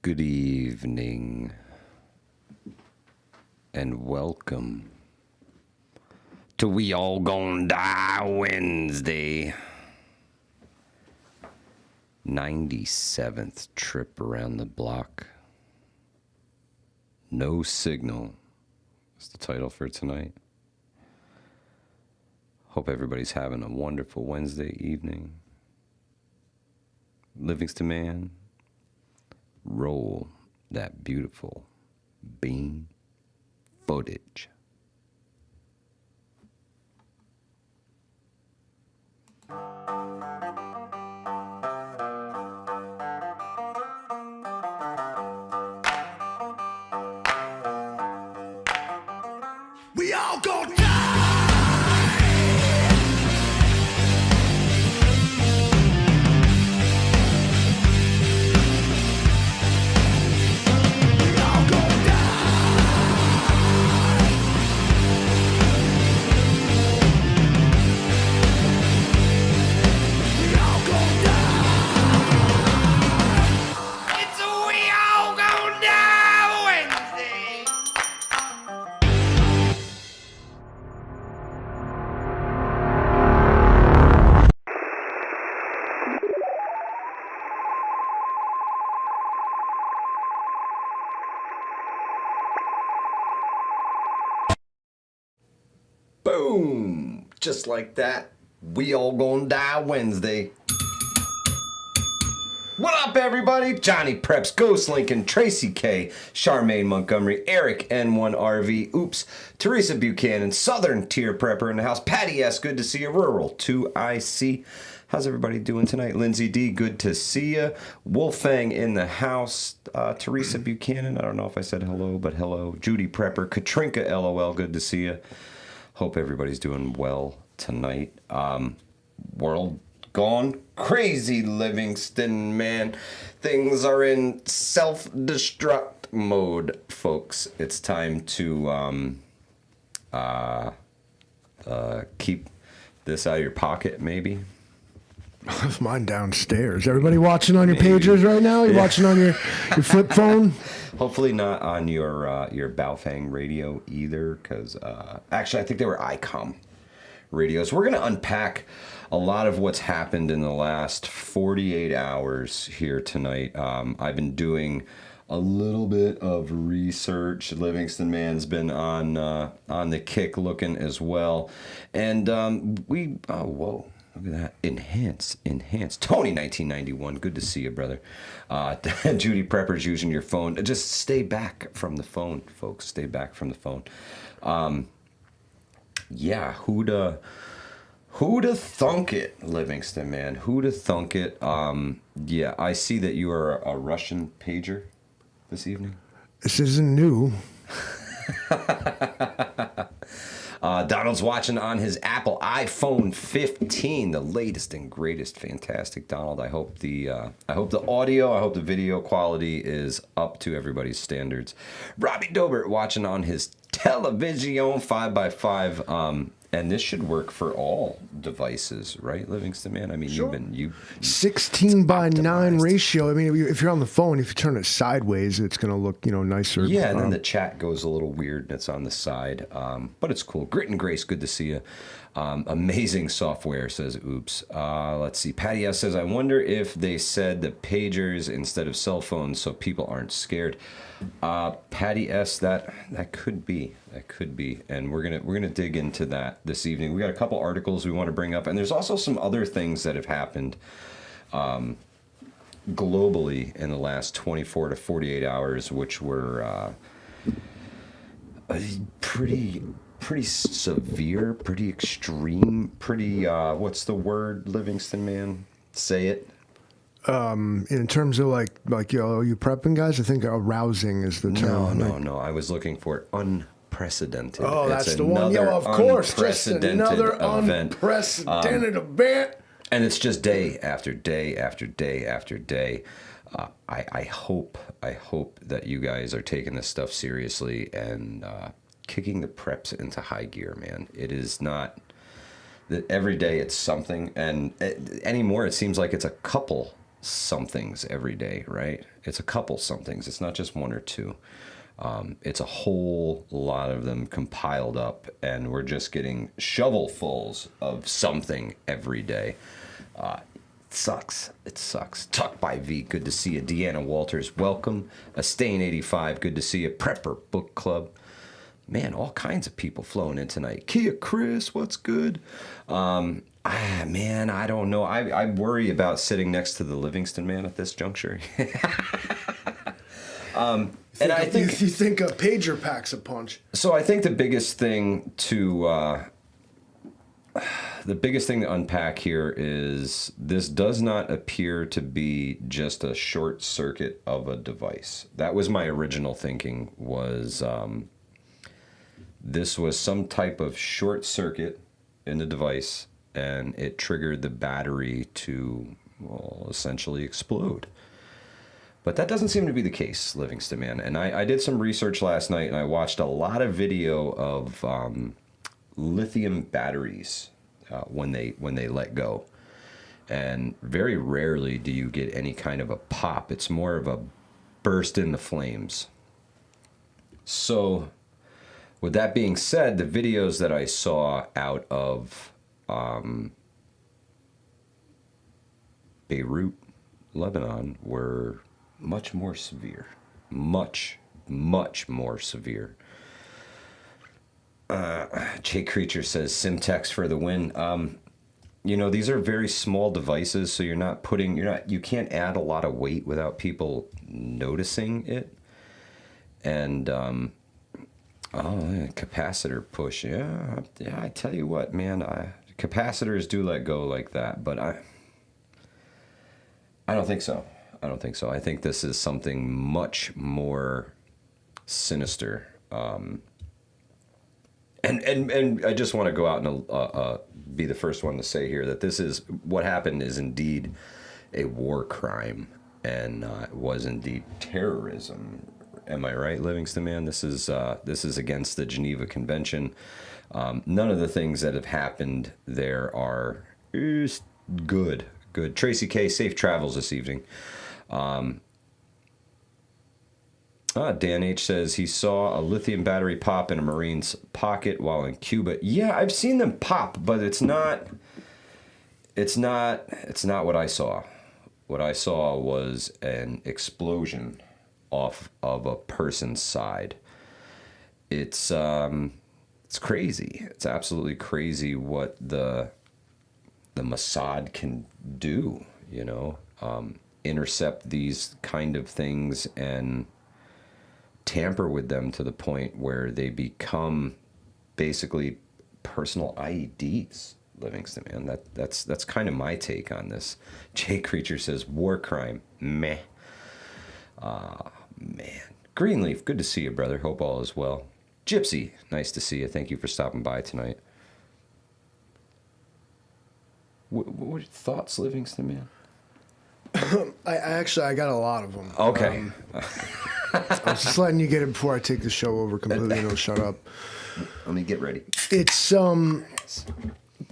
Good evening and welcome to We All Gonna Die Wednesday. 97th trip around the block. No signal is the title for tonight. Hope everybody's having a wonderful Wednesday evening. Livingston Man, roll that beautiful beam footage. We all gonna die. We all gonna die. We all gonna die. It's a we all gonna die Wednesday. Boom! Just like that, we all gonna die Wednesday. What up, everybody? Johnny Preps, Ghost Lincoln, Tracy K, Charmaine Montgomery, Eric N1RV, Oops, Teresa Buchanan, Southern Tier Prepper in the house, Patty S, good to see you, Rural 2IC. How's everybody doing tonight? Lindsay D, good to see you. Wolfang in the house, Teresa Buchanan, I don't know if I said hello, but hello. Judy Prepper, Katrinka LOL, good to see you. Hope everybody's doing well tonight. World gone crazy, Livingston Man. Things are in self-destruct mode, folks. It's time to keep this out of your pocket, maybe. Mine downstairs. Everybody watching on your pagers right now? You watching on your flip phone? Hopefully not on your Baofeng radio either, because actually I think they were ICOM radios. We're going to unpack a lot of what's happened in the last 48 hours here tonight. I've been doing a little bit of research. Livingston Man's been on the kick looking as well. And whoa. Look at that. Enhance. Tony, 1991. Good to see you, brother. Judy Prepper's using your phone. Just stay back from the phone, folks. Stay back from the phone. Yeah, who'da thunk it, Livingston Man? Who'da thunk it? Yeah, I see that you are a Russian pager this evening. This isn't new. Donald's watching on his Apple iPhone 15, the latest and greatest. Fantastic, Donald. I hope the audio, I hope the video quality is up to everybody's standards. Robbie Dobert watching on his television 5x5. And this should work for all devices, right, Livingston Man? I mean, Sure. you 16:9 ratio. I mean, if you're on the phone, if you turn it sideways, it's going to look, nicer. Yeah, and then the chat goes a little weird, and it's on the side. But it's cool. Grit and Grace, good to see you. Amazing software, says Oops. Let's see. Patty S says, I wonder if they said the pagers instead of cell phones so people aren't scared. Patty S, that could be. That could be. And we're gonna dig into that this evening. We got a couple articles we want to bring up, and there's also some other things that have happened globally in the last 24 to 48 hours, which were pretty severe, pretty extreme, pretty what's the word, Livingston Man? Say it. In terms of like you prepping guys, I think arousing is the term. No. I was looking for unprecedented. Oh, It's that's the one. Yeah, of course. Just another event. unprecedented event. And it's just day after day after day after day. I hope that you guys are taking this stuff seriously and kicking the preps into high gear, man. It is not that every day it's something, and anymore it seems like it's a couple somethings every day, right? It's a couple somethings. It's not just one or two. It's a whole lot of them compiled up, and we're just getting shovelfuls of something every day. It sucks. It sucks. Tuck by V, good to see you. Deanna Walters, welcome. Stain85, good to see you. Prepper Book Club. Man, all kinds of people flowing in tonight. Kia Chris, what's good? Man, I don't know. I worry about sitting next to the Livingston man at this juncture. And I think you think a pager packs a punch. So I think the biggest thing to unpack here is this does not appear to be just a short circuit of a device. That was my original thinking, was this was some type of short circuit in the device, and it triggered the battery to, well, essentially explode. But that doesn't seem to be the case, Livingston man. And I did some research last night, and I watched a lot of video of lithium batteries when they let go. And very rarely do you get any kind of a pop. It's more of a burst in the flames. So with that being said, the videos that I saw out of Beirut, Lebanon, were much more severe. Much more severe. Jay Creature says, Simtex for the win. You know, these are very small devices, so you can't add a lot of weight without people noticing it. And, capacitor push. Yeah, I tell you what, man, capacitors do let go like that, but I don't think so. I think this is something much more sinister. And I just want to go out and be the first one to say here that what happened is indeed a war crime, and it was indeed terrorism. Am I right, Livingston man? This is against the Geneva Convention. None of the things that have happened there are good. Tracy K, safe travels this evening. Dan H says he saw a lithium battery pop in a Marine's pocket while in Cuba. Yeah, I've seen them pop, but it's not what I saw. What I saw was an explosion off of a person's side. It's crazy. It's absolutely crazy what the Mossad can do, you know. Intercept these kind of things and tamper with them to the point where they become basically personal IEDs, Livingston, man. That's kind of my take on this. Jay Creature says, war crime. Meh. Man. Greenleaf, good to see you, brother. Hope all is well. Gypsy, nice to see you. Thank you for stopping by tonight. What are your thoughts, Livingston, man? I got a lot of them. Okay. I'm just letting you get it before I take the show over completely. No, shut up. Let me get ready. It's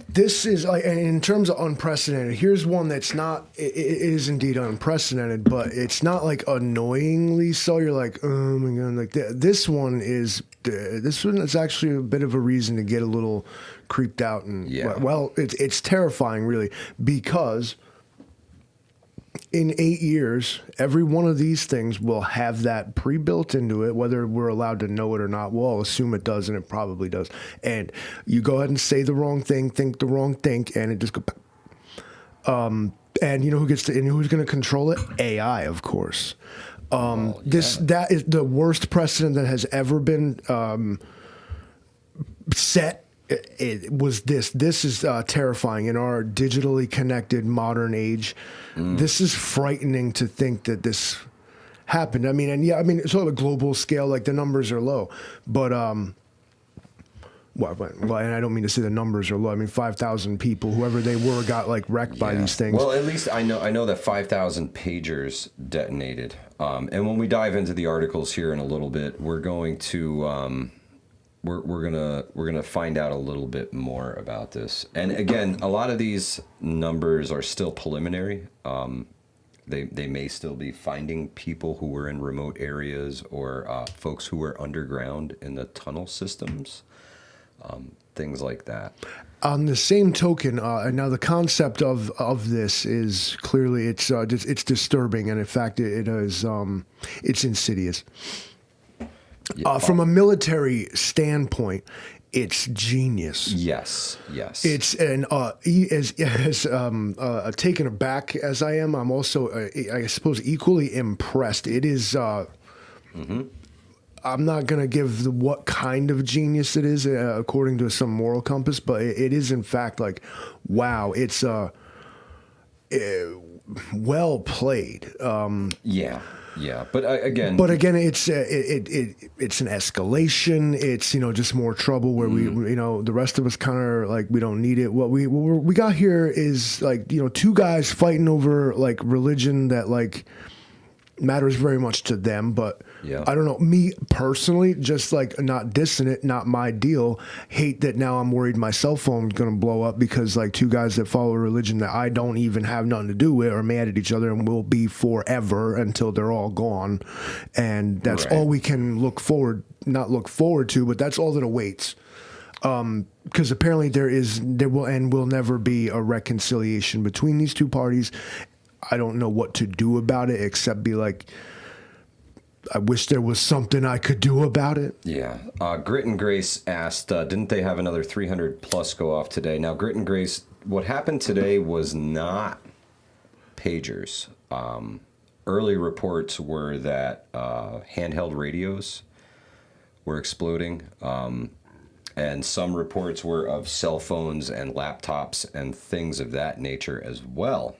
this is like, in terms of unprecedented. Here's one that's not. It is indeed unprecedented, but it's not like annoyingly so. You're like, oh my god, like this one is. This one is actually a bit of a reason to get a little creeped out, and well, it's terrifying, really, because in 8 years, every one of these things will have that pre-built into it, whether we're allowed to know it or not. We'll all assume it does, and it probably does. And you go ahead and say the wrong thing, think the wrong thing, and it just goes. And you know who's going to control it? AI, of course. That is the worst precedent that has ever been set. It was this. This is terrifying in our digitally connected modern age. This is frightening to think that this happened. I mean, it's on a global scale. Like the numbers are low, but and I don't mean to say the numbers are low. I mean, 5,000 people, whoever they were, got like wrecked by these things. Well, at least I know that 5,000 pagers detonated. And when we dive into the articles here in a little bit, we're going to we're gonna find out a little bit more about this. And again, a lot of these numbers are still preliminary. they may still be finding people who were in remote areas or folks who were underground in the tunnel systems, things like that. On the same token, and now the concept of this is clearly it's disturbing, and in fact it is it's insidious. From a military standpoint, it's genius. Yes. It's taken aback as I am. I'm also, I suppose, equally impressed. It is. I'm not gonna give what kind of genius it is according to some moral compass, but it is in fact like, wow, it's well played. Yeah, but again, it's an escalation. It's just more trouble where we the rest of us kind of like we don't need it. What we got here is like two guys fighting over like religion that like matters very much to them, but I don't know, me personally, just like not dissing it, not my deal. Hate that now I'm worried my cell phone's gonna blow up because like two guys that follow a religion that I don't even have nothing to do with are mad at each other and will be forever until they're all gone. And that's all we can not look forward to, but that's all that awaits. Because apparently there will never be a reconciliation between these two parties. I don't know what to do about it except be like, I wish there was something I could do about it. Yeah. Grit and Grace asked, didn't they have another 300 plus go off today? Now, Grit and Grace, what happened today was not pagers. Early reports were that handheld radios were exploding. And some reports were of cell phones and laptops and things of that nature as well.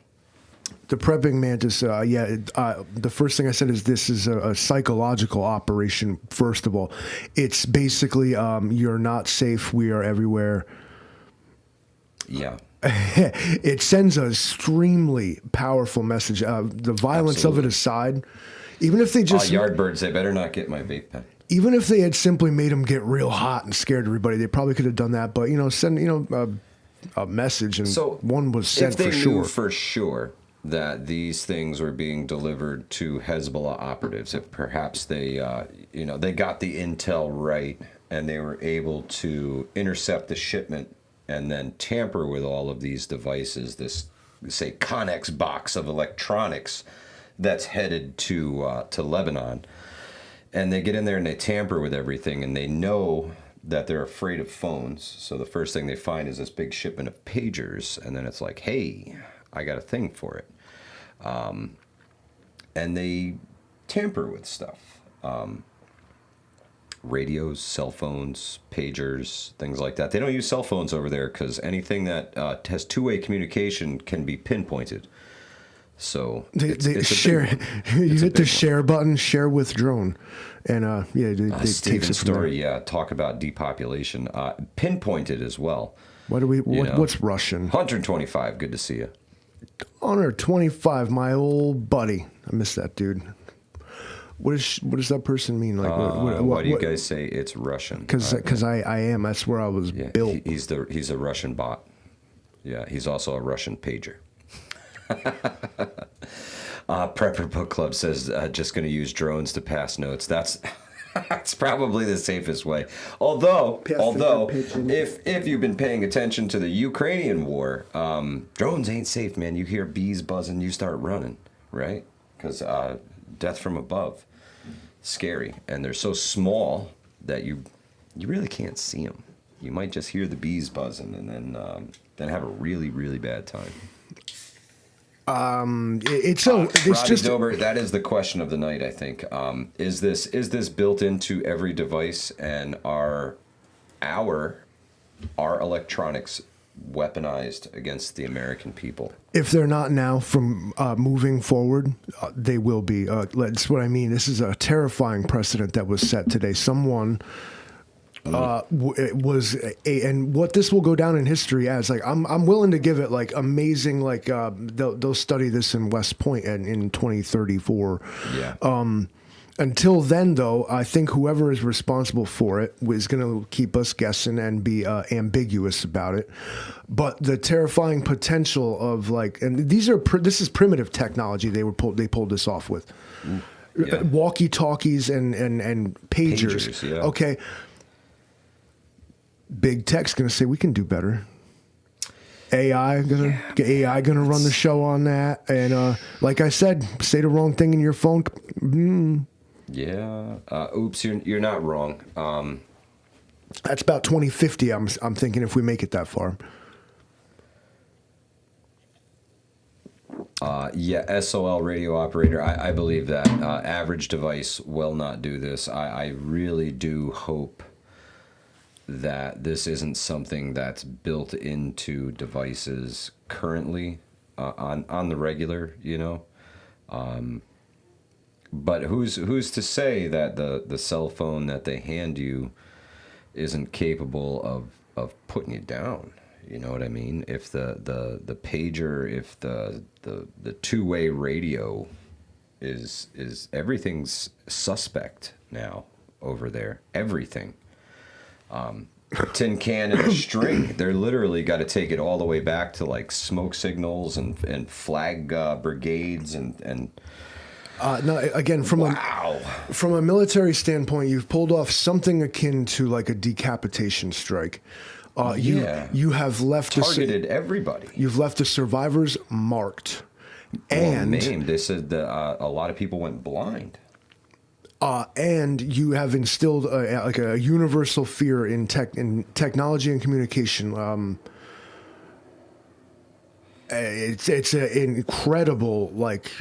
The prepping mantis, the first thing I said is this is a psychological operation, first of all. It's basically you're not safe, we are everywhere. Yeah. It sends an extremely powerful message. The violence of it aside, even if they just... Yardbirds, they better not get my vape pen. Even if they had simply made them get real hot and scared everybody, they probably could have done that. But, send, a message, and one was sent for sure. If they knew for sure that these things were being delivered to Hezbollah operatives, if perhaps they, they got the intel right and they were able to intercept the shipment and then tamper with all of these devices, this, say, Connex box of electronics that's headed to Lebanon, and they get in there and they tamper with everything, and they know that they're afraid of phones. So the first thing they find is this big shipment of pagers, and then it's like, hey, I got a thing for it. And they tamper with stuff. Radios, cell phones, pagers, things like that. They don't use cell phones over there because anything that has two-way communication can be pinpointed. So they share. You hit the share button, share with drone, and they Stephen's story. Talk about depopulation. Pinpointed as well. What's Russian? 125. Good to see you. 125. My old buddy. I miss that dude. What does that person mean? Like, why do you guys say it's Russian? Because I am. That's where I was built. He's a Russian bot. Yeah, he's also a Russian pager. Prepper Book Club says just going to use drones to pass notes. That's probably the safest way. Although if you've been paying attention to the Ukrainian war, drones ain't safe, man. You hear bees buzzing, you start running, right? Because death from above, scary, and they're so small that you really can't see them. You might just hear the bees buzzing, and then have a really, really bad time. It's Robbie Dober, that is the question of the night, I think. Is this built into every device, and are our electronics weaponized against the American people? If they're not now, from moving forward, they will be. That's what I mean. This is a terrifying precedent that was set today. Someone and what this will go down in history as, like, I'm willing to give it like amazing, like they'll study this in West Point in 2034. Yeah. Until then, though, I think whoever is responsible for it is going to keep us guessing and be ambiguous about it. But the terrifying potential of like, and this is primitive technology they pulled this off with. Yeah. Walkie-talkies and pagers. Yeah. Okay. Big tech's going to say we can do better. AI gonna run the show on that, and like I said, say the wrong thing in your phone. Yeah. Oops, you're not wrong. That's about 2050. I'm thinking if we make it that far. Yeah, SOL radio operator. I believe that average device will not do this. I really do hope that this isn't something that's built into devices currently on the regular, you know. But who's to say that the cell phone that they hand you isn't capable of putting you down? You know what I mean? If the pager, if the two-way radio is everything's suspect now over there. Everything. Tin can and a string. They're literally got to take it all the way back to like smoke signals and flag brigades and. No, again, from a military standpoint, you've pulled off something akin to like a decapitation strike. You have left targeted everybody. You've left the survivors marked, and named. They said that a lot of people went blind. And you have instilled like a universal fear in technology and communication. It's an incredible like.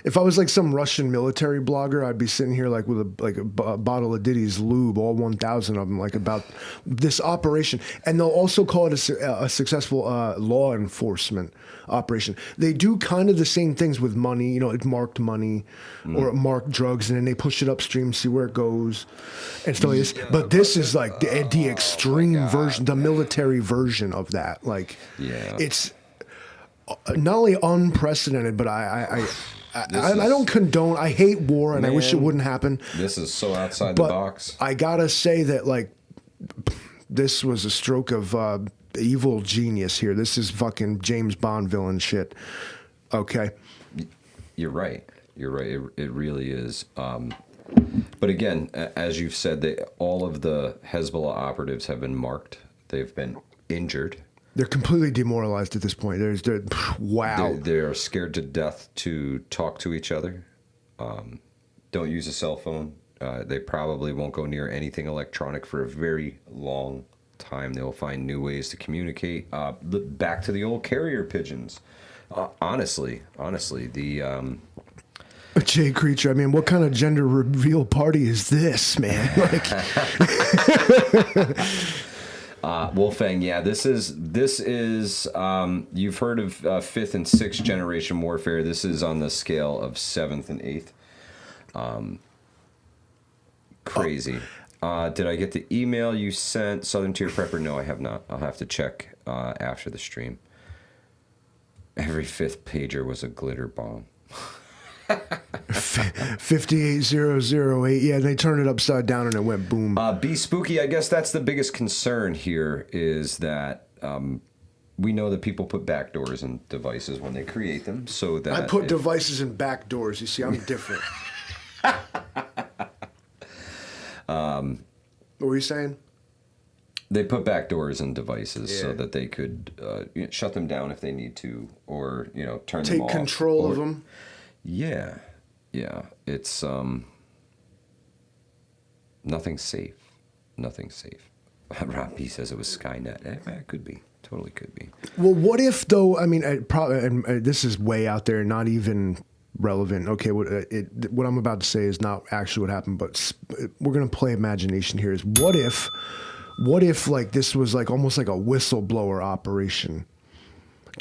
If I was like some Russian military blogger, I'd be sitting here like with a bottle of Diddy's lube, all 1,000 of them, like about this operation. And they'll also call it a successful law enforcement operation. They do kind of the same things with money, you know, it's marked money or marked drugs, and then they push it upstream, see where it goes, and stuff like this. But this is like the extreme version, the military version of that. Like, it's not only unprecedented, but I don't condone. I hate war, and I wish it wouldn't happen. This is so outside the box. I gotta say that, like, this was a stroke of evil genius here. This is fucking James Bond villain shit. Okay. You're right. It really is. But again, as you've said, all of the Hezbollah operatives have been marked. They've been injured. They're completely demoralized at this point. Wow. They're scared to death to talk to each other. Don't use a cell phone. They probably won't go near anything electronic for a very long time. They'll find new ways to communicate. Back to the old carrier pigeons. Honestly, the... Jay Creature, I mean, what kind of gender reveal party is this, man? Like... Wolfang, yeah, this is you've heard of 5th and 6th generation warfare. This is on the scale of 7th and 8th. Crazy. Did I get the email you sent, Southern Tier Prepper? No, I have not. I'll have to check after the stream. Every 5th pager was a glitter bomb. 58008. Yeah, they turned it upside down and it went boom. Be spooky. I guess that's the biggest concern here is that we know that people put backdoors in devices when they create them, so that I put devices in backdoors. You see, I'm different. What were you saying? They put backdoors in devices so that they could shut them down if they need to, or turn them off. Take control of them. Yeah. It's nothing safe. Nothing safe. Rob B says it was Skynet. It could be. Totally could be. Well, what if though? I mean, probably. And this is way out there, not even relevant. Okay, what I'm about to say is not actually what happened, but we're gonna play imagination here. Is what if like this was like almost like a whistleblower operation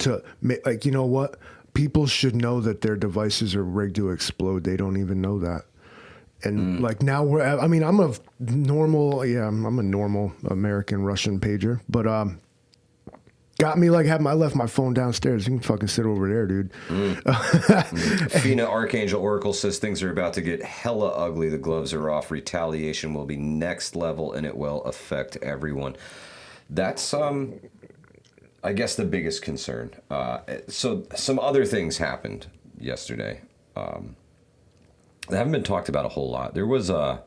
to like, you know what? People should know that their devices are rigged to explode. They don't even know that. And like now I'm a normal American Russian pager, but got me like I left my phone downstairs. You can fucking sit over there, dude. Fina Archangel Oracle says things are about to get hella ugly. The gloves are off. Retaliation will be next level, and it will affect everyone. That's I guess the biggest concern. So some other things happened yesterday. They haven't been talked about a whole lot. There was the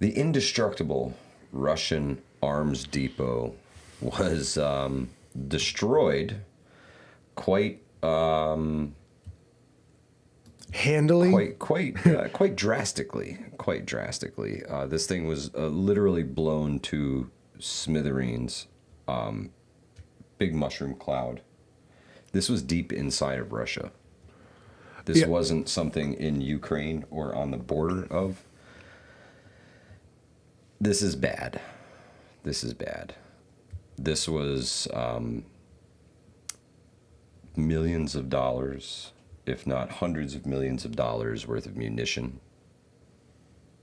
indestructible Russian arms depot was destroyed quite handily, quite drastically. This thing was literally blown to smithereens. Big mushroom cloud. This was deep inside of Russia. This wasn't something in Ukraine or on the border of. This is bad. This was millions of dollars, if not hundreds of millions of dollars worth of munition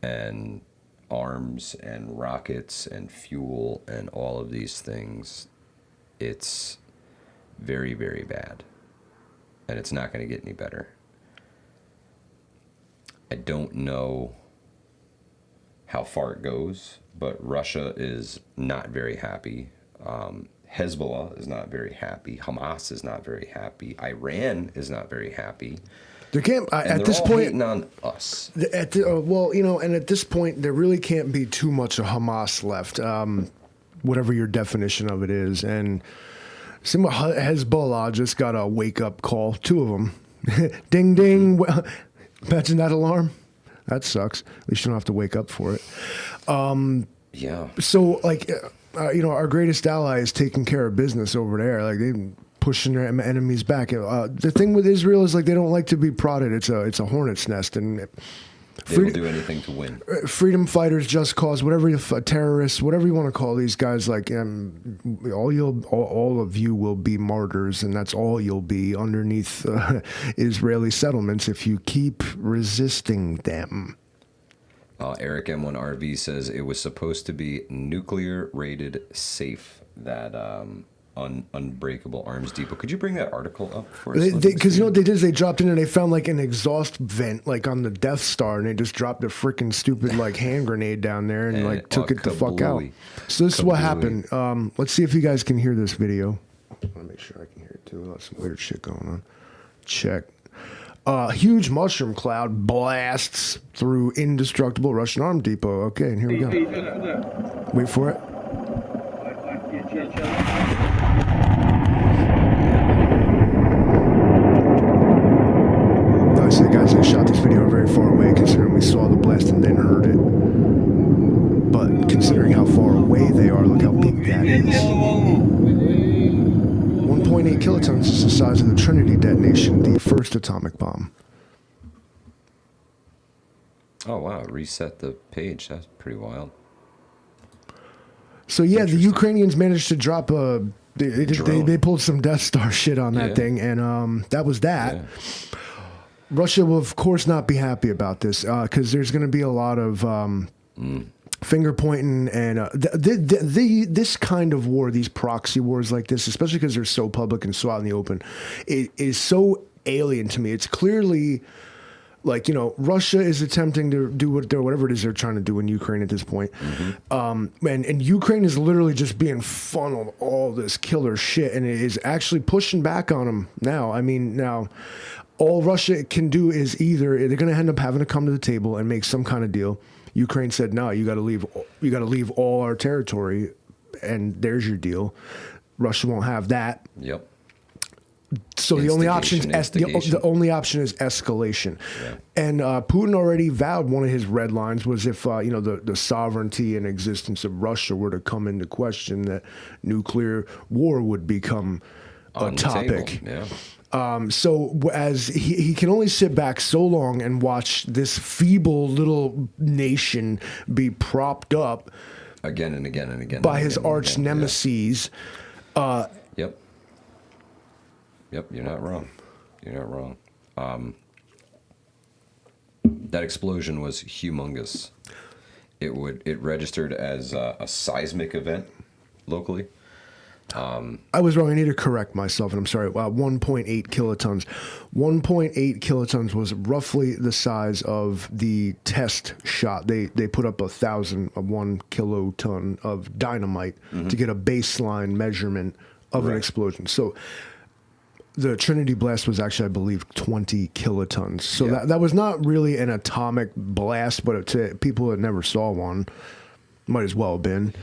and arms and rockets and fuel and all of these things. It's very, very bad. And it's not going to get any better. I don't know how far it goes, but Russia is not very happy. Hezbollah is not very happy. Hamas is not very happy. Iran is not very happy. There can't And at they're this all point. hating on us. Well, and at this point, there really can't be too much of Hamas left, whatever your definition of it is. And some Hezbollah just got a wake up call. 2 of them, ding ding. Well, imagine that alarm. That sucks. At least you don't have to wake up for it. Yeah. So, like, our greatest ally is taking care of business over there. Like, they pushing their enemies back. The thing with Israel is, like, they don't like to be prodded. It's a hornet's nest, and They will do anything to win. freedom fighters, just cause, whatever terrorists, whatever you want to call these guys. Like, all of you will be martyrs, and that's all you'll be underneath Israeli settlements if you keep resisting them. Eric M1RV says it was supposed to be nuclear rated safe, that unbreakable arms depot. Could you bring that article up for us? Because you know what they did is they dropped in and they found like an exhaust vent like on the Death Star, and they just dropped a freaking stupid like hand grenade down there and like took it the fuck out. So this is what happened. Let's see if you guys can hear this video. I want to make sure I can hear it too. There's some weird shit going on. Check. Huge mushroom cloud blasts through indestructible Russian arm depot. Okay, and here we go. Wait for it. Obviously, the guys that shot this video are very far away, considering we saw the blast and then heard it. But considering how far away they are, look how big that is. 1.8 kilotons is the size of the Trinity detonation, the first atomic bomb. Oh, wow. Reset the page. That's pretty wild. So, yeah, the Ukrainians managed to drop a... They pulled some Death Star shit on that thing, and that was that. Yeah. Russia will, of course, not be happy about this, because there's going to be a lot of... finger pointing and this kind of war, these proxy wars like this, especially because they're so public and so out in the open, it is so alien to me. It's clearly like, Russia is attempting to do whatever it is they're trying to do in Ukraine at this point. And Ukraine is literally just being funneled all this killer shit, and it is actually pushing back on them now. I mean, now all Russia can do is either they're going to end up having to come to the table and make some kind of deal. Ukraine said, no, you got to leave all our territory, and there's your deal. Russia won't have that. Yep. So the only option is escalation. Yeah. And Putin already vowed, one of his red lines was if the sovereignty and existence of Russia were to come into question, that nuclear war would become a topic. Yeah. So as he can only sit back so long and watch this feeble little nation be propped up again and again and again by his arch nemesis. Yep, you're not wrong. That explosion was humongous. It registered as a seismic event locally. I was wrong. I need to correct myself, and I'm sorry. 1.8 kilotons. 1.8 kilotons was roughly the size of the test shot. They put up 1 kiloton of dynamite to get a baseline measurement of an explosion. So the Trinity blast was actually, I believe, 20 kilotons. So that was not really an atomic blast, but to people that never saw one, might as well have been.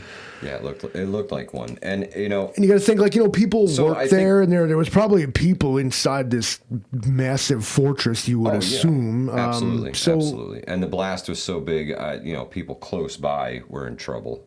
Yeah, it looked like one, and you know, and you got to think, like, you know, people work there, and there was probably people inside this massive fortress. You would assume, yeah. Absolutely, and the blast was so big, you know, people close by were in trouble.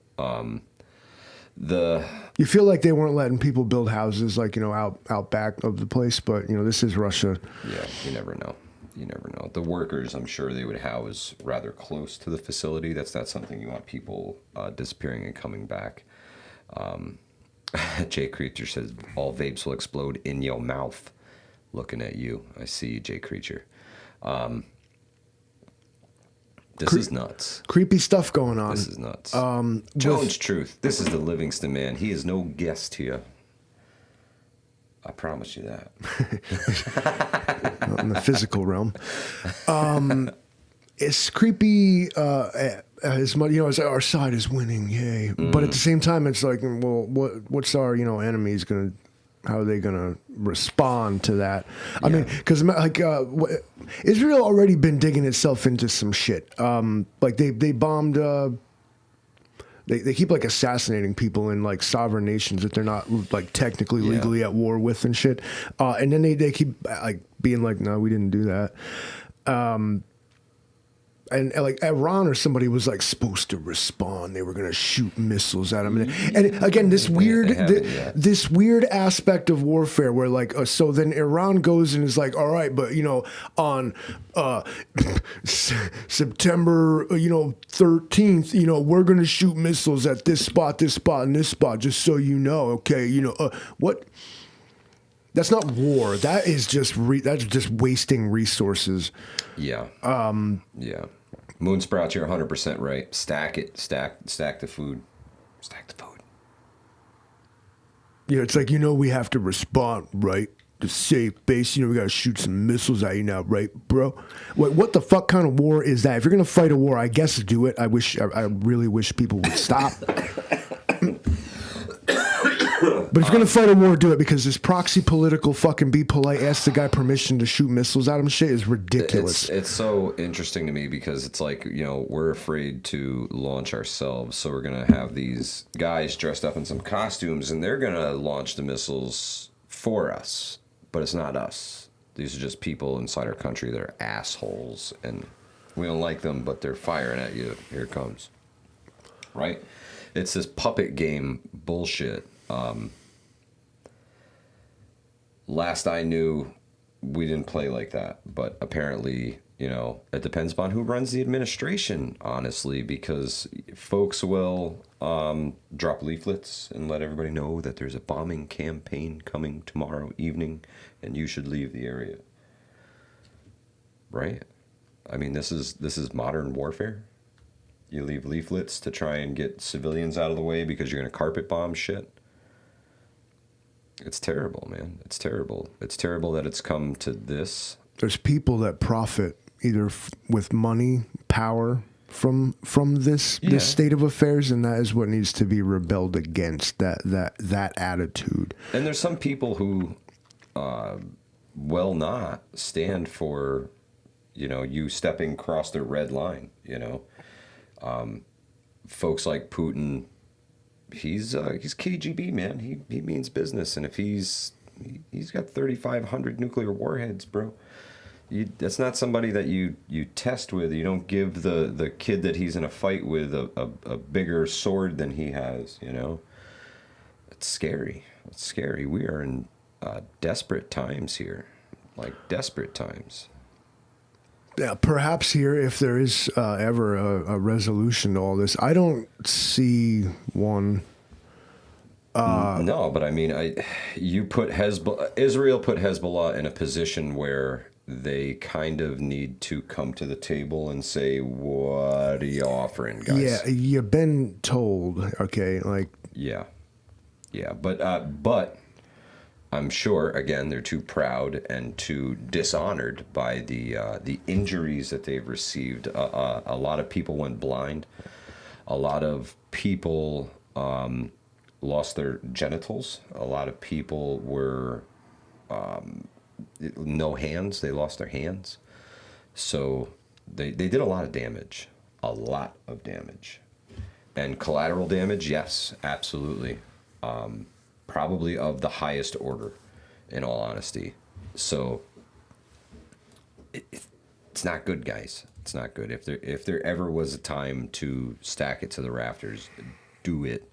You feel like they weren't letting people build houses, like, you know, out back of the place, but you know, this is Russia. Yeah, you never know. You never know. The workers, I'm sure they would house rather close to the facility. That's not something you want people disappearing and coming back. Jay Creature says, all vapes will explode in your mouth. Looking at you. I see you, Jay Creature. This is nuts. Creepy stuff going on. This is nuts. Jones Truth. This is the Livingston man. He is no guest here. I promise you that. In the physical realm. It's creepy as much, you know, as our side is winning, yay. But at the same time, it's like, well, what's our, you know, enemies going to, how are they going to respond to that? I mean, because like Israel already been digging itself into some shit. Like they bombed... They keep like assassinating people in like sovereign nations that they're not like technically legally at war with and shit. And then they keep like being like, no, we didn't do that. And like Iran or somebody was like supposed to respond. They were going to shoot missiles at them. And again, this weird aspect of warfare where like, so then Iran goes and is like, all right, but you know, on September, you know, 13th, you know, we're going to shoot missiles at this spot, and this spot, just so you know. Okay. You know, what? That's not war. That is just that's just wasting resources. Yeah. Yeah. Moonsprouts, you're 100% right. Stack it. Stack the food. Stack the food. Yeah, it's like, you know, we have to respond, right? To save base, you know, we got to shoot some missiles at you now, right, bro? What the fuck kind of war is that? If you're going to fight a war, I guess do it. I really wish people would stop. But if you're going to fight a war, do it, because this proxy political fucking be polite, ask the guy permission to shoot missiles at him shit is ridiculous. It's so interesting to me because it's like, you know, we're afraid to launch ourselves. So we're going to have these guys dressed up in some costumes and they're going to launch the missiles for us. But it's not us. These are just people inside our country that are assholes and we don't like them, but they're firing at you. Here it comes. Right? It's this puppet game bullshit. Last I knew, we didn't play like that, but apparently, you know, it depends upon who runs the administration, honestly, because folks will drop leaflets and let everybody know that there's a bombing campaign coming tomorrow evening and you should leave the area. Right? I mean, this is modern warfare. You leave leaflets to try and get civilians out of the way because you're going to carpet bomb shit. It's terrible, man. It's terrible. It's terrible that it's come to this. There's people that profit either with money, power from this state of affairs, and that is what needs to be rebelled against. That attitude. And there's some people who will not stand for, you know, you stepping across the red line. You know, folks like Putin. He's KGB, man. He means business, and if he's got 3,500 nuclear warheads, bro. That's not somebody that you test with. You don't give the kid that he's in a fight with a bigger sword than he has. You know, it's scary. It's scary. We are in desperate times here, like desperate times. Yeah, perhaps here, if there is ever a resolution to all this, I don't see one. No, but I mean, Israel put Hezbollah in a position where they kind of need to come to the table and say, "What are you offering, guys?" Yeah, you've been told, okay, like. Yeah. Yeah, but I'm sure again they're too proud and too dishonored by the injuries that they've received. A lot of people went blind. A lot of people lost their genitals. A lot of people were no hands. They lost their hands. So they did a lot of damage. A lot of damage. And collateral damage, yes, absolutely. Probably of the highest order, in all honesty. So it's not good, guys. It's not good. If there ever was a time to stack it to the rafters, do it.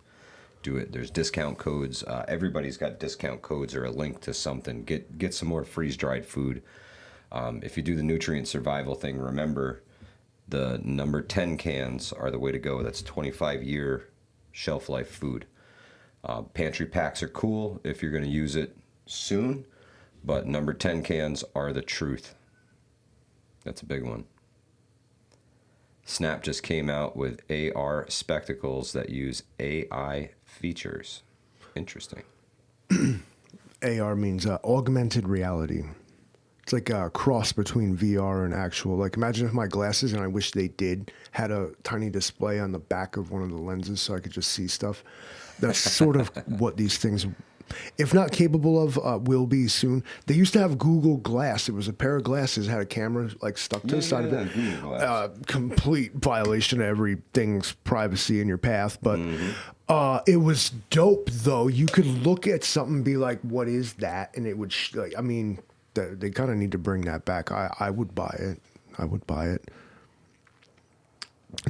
Do it. There's discount codes. Everybody's got discount codes or a link to something. Get some more freeze-dried food. If you do the nutrient survival thing, remember the number 10 cans are the way to go. That's 25-year shelf life food. Pantry packs are cool if you're going to use it soon, but number 10 cans are the truth. That's a big one. Snap just came out with AR spectacles that use AI features. Interesting. AR means augmented reality. It's like a cross between VR and actual. Like, imagine if my glasses, and I wish they did, had a tiny display on the back of one of the lenses so I could just see stuff. That's sort of what these things, if not capable of, will be soon. They used to have Google Glass. It was a pair of glasses, had a camera like stuck to the side of it. Complete violation of everything's privacy in your path. But it was dope, though. You could look at something and be like, what is that? And it would, I mean... They kind of need to bring that back. I would buy it. I would buy it.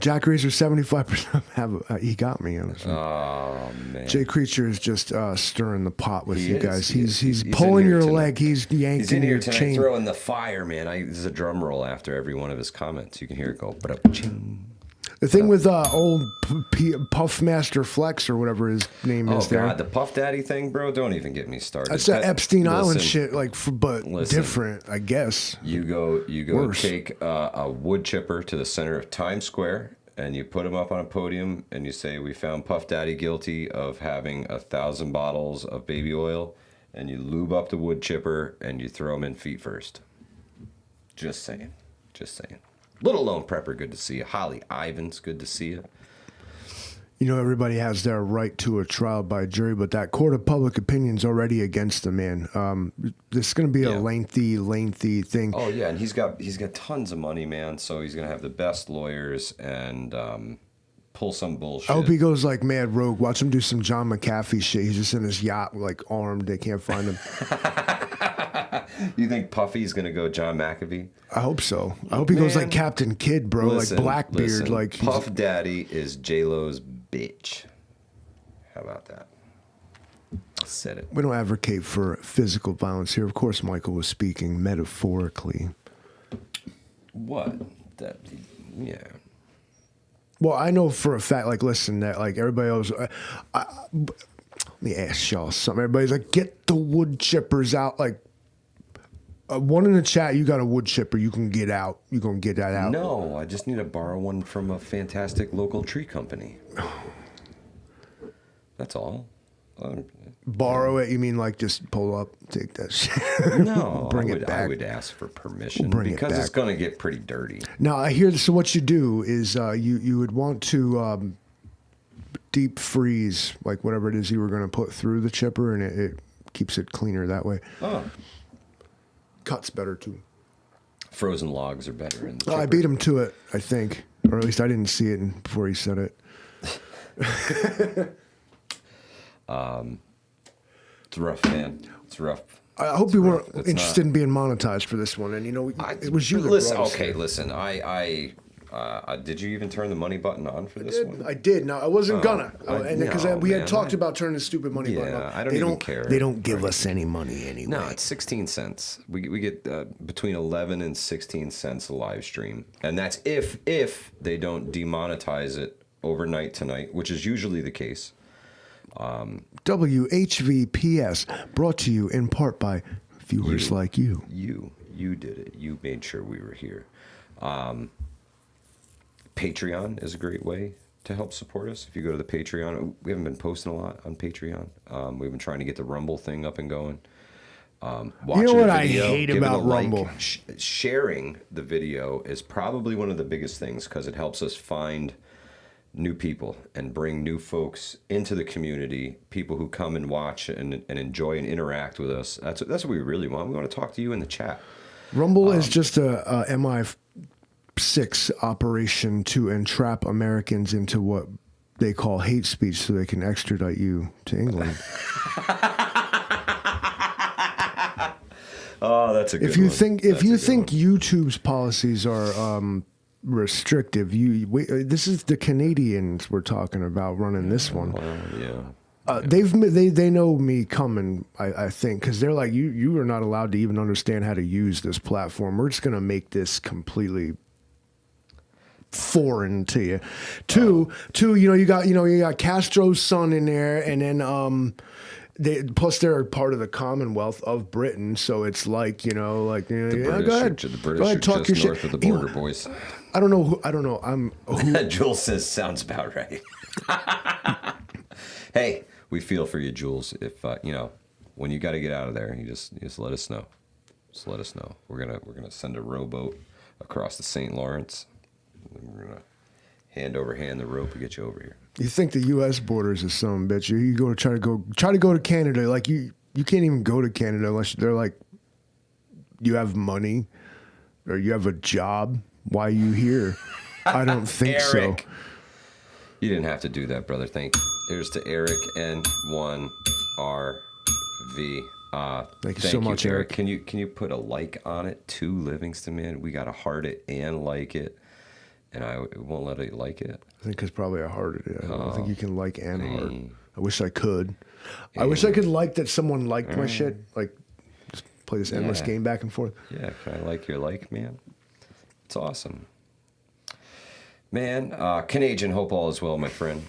Jack Razor 75%. He got me. Honestly. Oh man. Jay Creature is just stirring the pot with you guys. He's pulling your leg. He's yanking He's in here your tonight, chain. throwing the fire, man. This is a drum roll after every one of his comments. You can hear it go. The thing with old Puffmaster Flex or whatever his name is there. Oh, God, the Puff Daddy thing, bro? Don't even get me started. That's that Epstein Island shit, like, but different, I guess. You go Worse. take a wood chipper to the center of Times Square, and you put him up on a podium, and you say, we found Puff Daddy guilty of having 1,000 bottles of baby oil, and you lube up the wood chipper, and you throw him in feet first. Just saying. Just saying. Little Lone Prepper, good to see you. Holly Ivins, good to see you. You know, everybody has their right to a trial by jury, but that court of public opinion's already against the man. This is going to be a lengthy thing. Oh yeah, and he's got tons of money, man. So he's going to have the best lawyers and pull some bullshit. I hope he goes like mad rogue. Watch him do some John McAfee shit. He's just in his yacht, like armed. They can't find him. You think Puffy's gonna go John McAfee? I hope so. I hope he goes like Captain Kidd, bro, Listen, like Blackbeard. listen, Like Puff Daddy is J-Lo's bitch. How about that? Said it. we don't advocate for physical violence here. Of course, Michael was speaking metaphorically. What? That? Yeah. Well, I know for a fact, like, listen, that like everybody else. Let me ask y'all something. Everybody's like, get the wood chippers out. Like, one in the chat, you got a wood chipper, you can get out. You gonna get that out? No, I just need to borrow one from a fantastic local tree company. That's all. Borrow it? You mean like just pull up, take that shit? No, Bring I it would, back. I would ask for permission Bring it because it's back. going to get pretty dirty. Now I hear this. So what you do is you would want to deep freeze like whatever it is you were going to put through the chipper, and it keeps it cleaner that way. Oh, Cuts better too. frozen logs are better. In the I chipper. beat him to it, I think, or at least I didn't see it before he said it. It's rough, man. It's rough. I hope you weren't It's interested not- in being monetized for this one, and you know it was you that Listen, brought us okay, here. listen. I did you even turn the money button on for this one? I did. No, I wasn't gonna, and because no, we had man, talked about turning the stupid money button Yeah, on. I don't even care. They don't give us any money anyway. No, it's 16 cents. We get between 11 and 16 cents a live stream, and that's if they don't demonetize it overnight tonight, which is usually the case. WHVPS, brought to you in part by viewers like you. You did it. You made sure we were here. Patreon is a great way to help support us. If you go to the Patreon, we haven't been posting a lot on Patreon. We've been trying to get the Rumble thing up and going. You know what I hate giving about a like, Rumble? Sharing the video is probably one of the biggest things because it helps us find new people and bring new folks into the community, people who come and watch and enjoy and interact with us. That's what we really want. We want to talk to you in the chat. Rumble is just a MI6 operation to entrap Americans into what they call hate speech so they can extradite you to England. Oh, that's a good If you one. think YouTube's policies are restrictive, this is the Canadians we're talking about running this one. Yeah. They know me coming, I think, because they're like, you are not allowed to even understand how to use this platform. We're just gonna make this completely foreign to you. Two, you got Castro's son in there, and then plus they're part of the Commonwealth of Britain, so it's like The go ahead, British go ahead, are talk just your north shit. of the border, boys. I don't know. I'm Jules says sounds about right. Hey, we feel for you, Jules. If when you got to get out of there, you just let us know. Just let us know. We're gonna send a rowboat across the St. Lawrence. And we're gonna hand over hand the rope to get you over here. You think the U.S. borders is some bitch? You go try to go to Canada. Like you can't even go to Canada unless they're like, you have money or you have a job. Why are you here? I don't think Eric. so. You didn't have to do that, brother. Thank you. Here's to Eric N1RV. Thank you so much, Eric. Can you put a like on it too, Livingston, man? We gotta heart it and like it, and I won't let it like it. I think it's probably a heart. I don't think you can like and heart. Dang. I wish I could. I wish I could like that someone liked my shit. Like, just play this endless game back and forth. Yeah, can I like your like, man? It's awesome. Man, Canadian, hope all is well, my friend.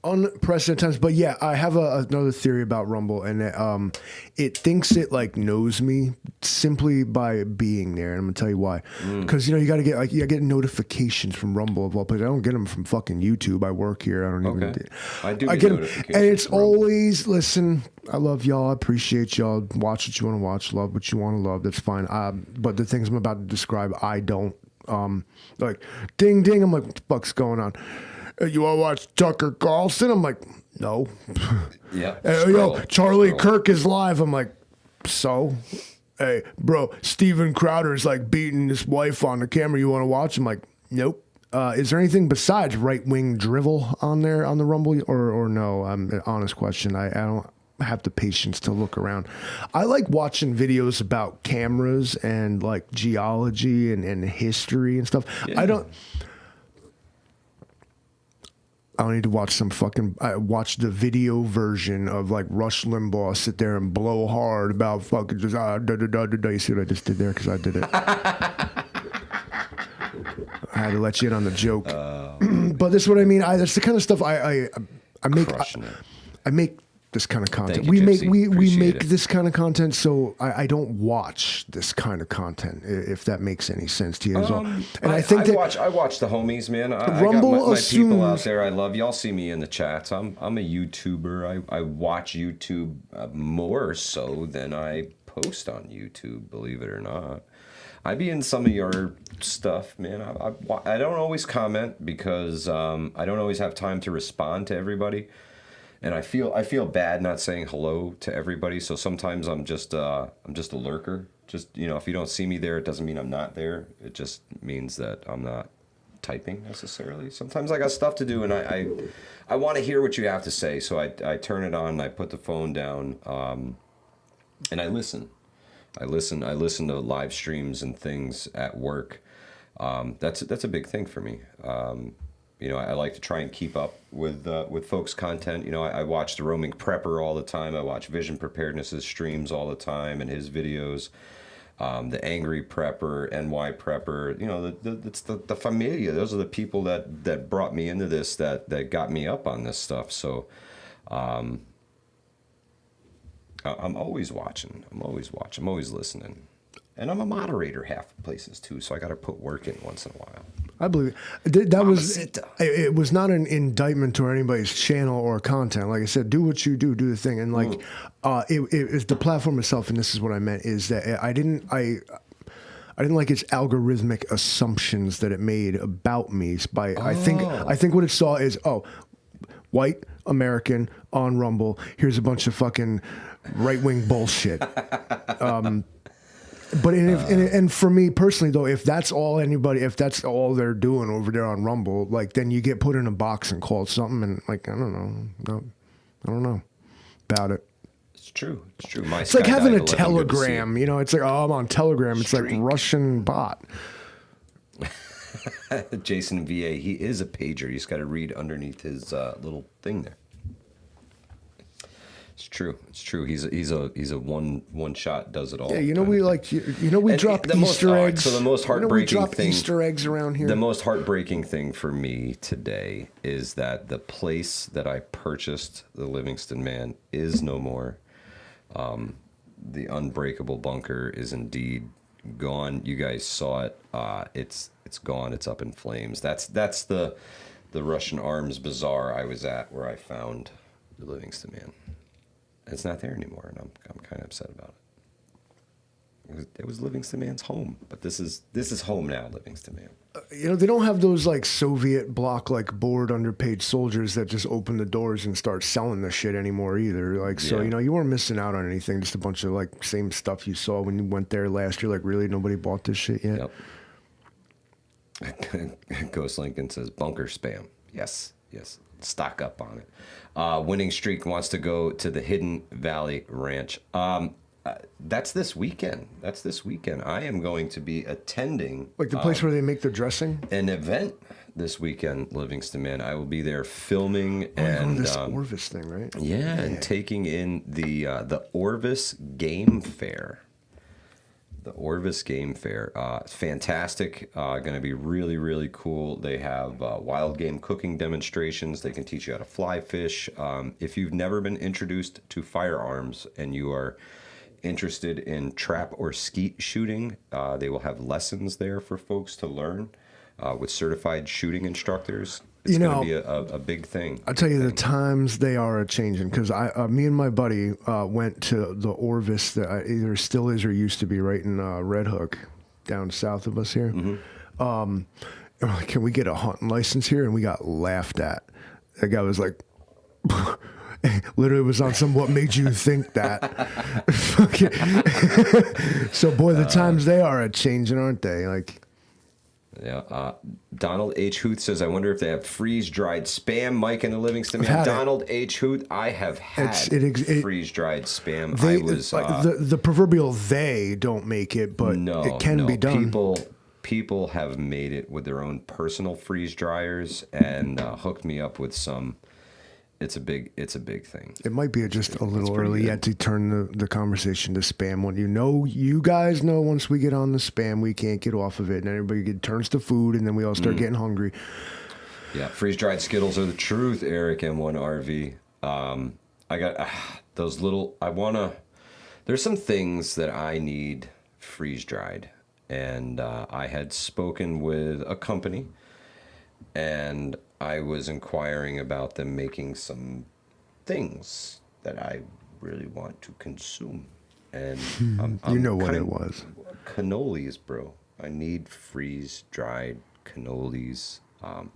Unprecedented times, but yeah, I have another theory about Rumble, and it thinks it like knows me simply by being there, and I'm gonna tell you why. Because you gotta get notifications from Rumble of all places. I don't get them from fucking YouTube. I work here. I don't even. Okay. I do I get get them, notifications and it's from Rumble. always listen. I love y'all. I appreciate y'all. Watch what you want to watch. Love what you want to love. That's fine. But the things I'm about to describe, I don't. Like ding ding. I'm like, what the fuck's going on? You want to watch Tucker Carlson? I'm like, no. Yeah. Yo, Charlie Kirk is live. I'm like, so? Hey, bro, Steven Crowder's like beating his wife on the camera. You want to watch? I'm like, nope. Is there anything besides right-wing drivel on there on the Rumble or no? An honest question. I don't have the patience to look around. I like watching videos about cameras and like geology and history and stuff. Yeah. I don't need to watch some fucking. I watch the video version of like Rush Limbaugh sit there and blow hard about fucking just You see what I just did there? Because I did it. I had to let you in on the joke. But this is what I mean. That's the kind of stuff I make. I make this kind of content. Thank you, We Gypsy. make Appreciate it. this kind of content, so I don't watch this kind of content. If that makes any sense to you as well. And I think I watch the homies, man. I Rumble got my people out assumes- there. I love y'all. See me in the chats. I'm a YouTuber. I watch YouTube more so than I post on YouTube. Believe it or not, I be in some of your stuff, man. I don't always comment because I don't always have time to respond to everybody. And I feel bad not saying hello to everybody. So sometimes I'm just a lurker. Just if you don't see me there, it doesn't mean I'm not there. It just means that I'm not typing necessarily. Sometimes I got stuff to do, and I want to hear what you have to say. So I turn it on, I put the phone down, and I listen. I listen to live streams and things at work. That's a big thing for me. I like to try and keep up with folks' content. I watch the Roaming Prepper all the time. I watch Vision Preparedness's streams all the time and his videos. The Angry Prepper, NY Prepper. It's the familia. Those are the people that brought me into this, that got me up on this stuff. So, I'm always watching. I'm always listening. And I'm a moderator half the places too, so I got to put work in once in a while. I believe it. That was Mamacita. it was not an indictment to anybody's channel or content. Like I said, do what you do the thing, and like it is the platform itself. And this is what I meant is that I didn't like its algorithmic assumptions that it made about me. I think what it saw is white American on Rumble. Here's a bunch of fucking right wing bullshit. But and for me personally though, if that's all they're doing over there on Rumble, like then you get put in a box and called something, and like I don't know about it. It's true. It's like having a Telegram, you know. It's like I'm on Telegram. It's like Russian bot. Jason VA, he is a pager. You just got to read underneath his little thing there. It's true. He's a one shot does it all. Yeah, you know we drop Easter eggs. So the most heartbreaking thing. Easter eggs around here. The most heartbreaking thing for me today is that the place that I purchased the Livingston Man is no more. The unbreakable bunker is indeed gone. You guys saw it. It's gone. It's up in flames. That's the Russian Arms Bazaar I was at where I found the Livingston Man. It's not there anymore, and I'm kind of upset about it. It was Livingston Man's home, but this is home now, Livingston Man. You know, they don't have those like Soviet bloc like bored underpaid soldiers that just open the doors and start selling the shit anymore either. Like so, Yeah. you know, you weren't missing out on anything. Just a bunch of like same stuff you saw when you went there last year. Like really, nobody bought this shit yet. Yep. Ghost Lincoln says bunker spam. Yes. Stock up on it. Winning Streak wants to go to the Hidden Valley Ranch. That's this weekend. I am going to be attending Like the place where they make the dressing. an event this weekend, Livingston Man. I will be there filming And and this Orvis thing, right? yeah, and taking in the Orvis Game Fair. The Orvis Game Fair, fantastic. Going to be really, really cool. They have wild game cooking demonstrations. They can teach you how to fly fish. If you've never been introduced to firearms and you are interested in trap or skeet shooting, they will have lessons there for folks to learn with certified shooting instructors. It's going to be a big thing. I'll tell you, the times they are a-changing, because me and my buddy went to the Orvis that either still is or used to be right in Red Hook, down south of us here. And we're like, can we get a hunting license here? And we got laughed at. That guy was like, literally was on some what made you think that. So, boy, the times they are a-changing, aren't they? Like... Yeah. Donald H. Huth says, I wonder if they have freeze-dried Spam. Mike and the Livingston Man. Donald H. Huth, I have had freeze-dried Spam. The proverbial they don't make it, but it can be done. People have made it with their own personal freeze dryers and hooked me up with some. It's a big thing. It might be just a little early yet to turn the conversation to Spam. When you guys know once we get on the Spam, we can't get off of it, and everybody turns to food, and then we all start getting hungry. Yeah, freeze-dried Skittles are the truth, Eric M1RV. I got those little. There's some things that I need freeze-dried, and I had spoken with a company, and I was inquiring about them making some things that I really want to consume. And you know what it was. Cannolis, bro. I need freeze-dried cannolis.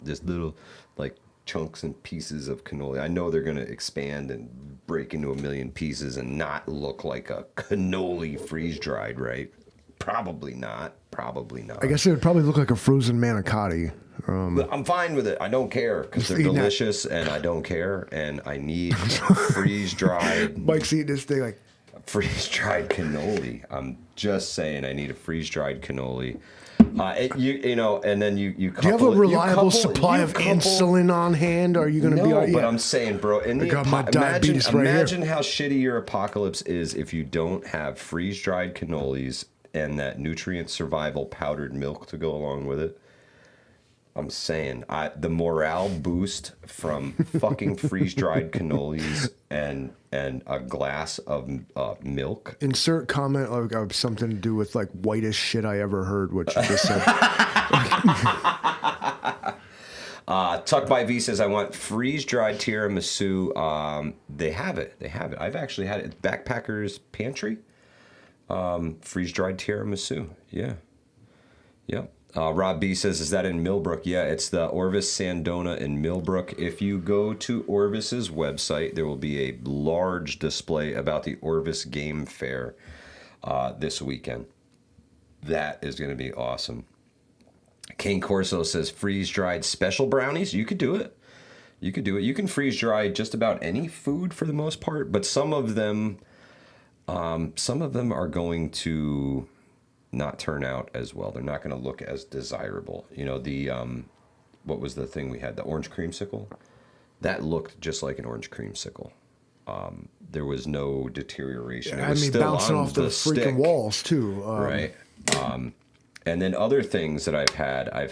Just little, like, chunks and pieces of cannoli. I know they're going to expand and break into a million pieces and not look like a cannoli freeze-dried, right? Probably not. I guess it would probably look like a frozen manicotti. But I'm fine with it. I don't care because they're delicious, and I don't care. And I need freeze-dried. Mike's eating this thing like freeze-dried cannoli. I'm just saying, I need a freeze-dried cannoli. And then you couple. Do you have a reliable supply of insulin on hand? Are you going to be? No, but I'm saying, bro. Imagine how shitty your apocalypse is if you don't have freeze-dried cannolis and that nutrient survival powdered milk to go along with it. I'm saying the morale boost from fucking freeze-dried cannolis and a glass of milk. Insert comment of something to do with like whitest shit I ever heard. What you just said. Tuck by V says, I want freeze-dried tiramisu. They have it. I've actually had it. It's Backpacker's Pantry. Freeze-dried tiramisu. Yeah. Yep. Rob B says, is that in Millbrook? Yeah, it's the Orvis Sandona in Millbrook. If you go to Orvis's website, there will be a large display about the Orvis Game Fair this weekend. That is going to be awesome. King Corso says, freeze-dried special brownies. You could do it. You can freeze-dry just about any food for the most part, but some of them are going to not turn out as well. They're not going to look as desirable. You know, the what was the thing we had? The orange creamsicle? That looked just like an orange creamsicle. There was no deterioration. It was still bouncing on off the freaking stick. walls too. Right. And then other things that I've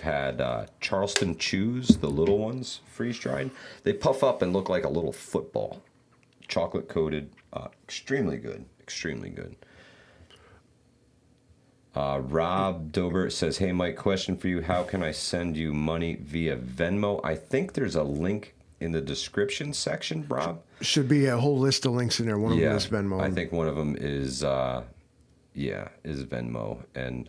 had Charleston Chews, the little ones, freeze-dried. They puff up and look like a little football. Chocolate coated, extremely good. Rob Dobert says, hey, Mike, question for you. How can I send you money via Venmo? I think there's a link in the description section, Rob. Should be a whole list of links in there. One of them is Venmo. I think one of them is, is Venmo. And